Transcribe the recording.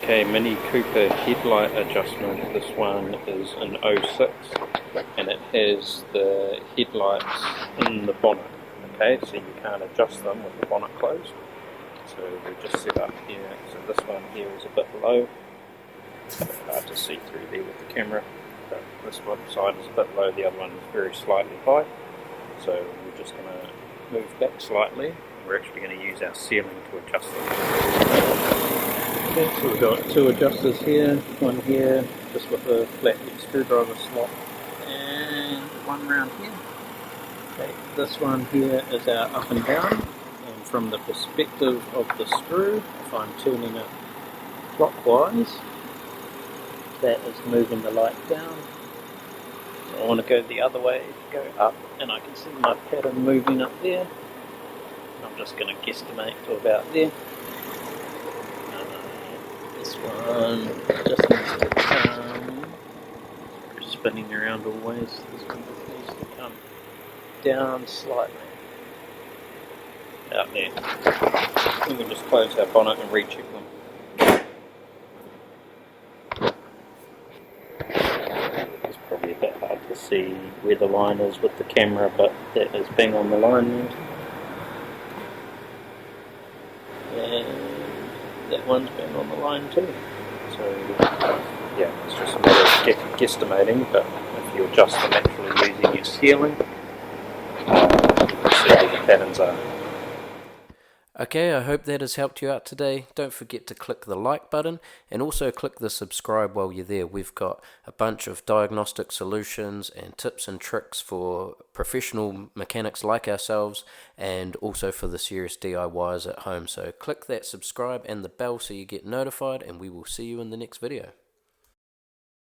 Okay, Mini Cooper headlight adjustment. This one is an '06 and it has the headlights in the bonnet. Okay, so you can't adjust them with the bonnet closed. So we just set up here. So this one here is a bit low. It's a bit hard to see through there with the camera. But this one side is a bit low, the other one is very slightly high. So we're just going to move back slightly. We're actually going to use our ceiling to adjust them. Okay, so we've got two adjusters here, one here just with a flathead screwdriver slot, and one round here. Okay, this one here is our up and down, and from the perspective of the screw, if I'm turning it clockwise, that is moving the light down. So I want to go the other way, go up, and I can see my pattern moving up there. I'm just going to guesstimate to about there. This one just needs to come, spinning around always, this one just needs to come down slightly, out there. We can just close our bonnet and recheck them. It's probably a bit hard to see where the line is with the camera, but that is bang on the line there. And that one's been on the line too. So yeah, it's just a matter of guesstimating, but if you adjust them actually using your ceiling, you can see where the patterns are. Okay, I hope that has helped you out today. Don't forget to click the like button and also click the subscribe while you're there. We've got a bunch of diagnostic solutions and tips and tricks for professional mechanics like ourselves, and also for the serious DIYers at home. So click that subscribe and the bell so you get notified, and we will see you in the next video.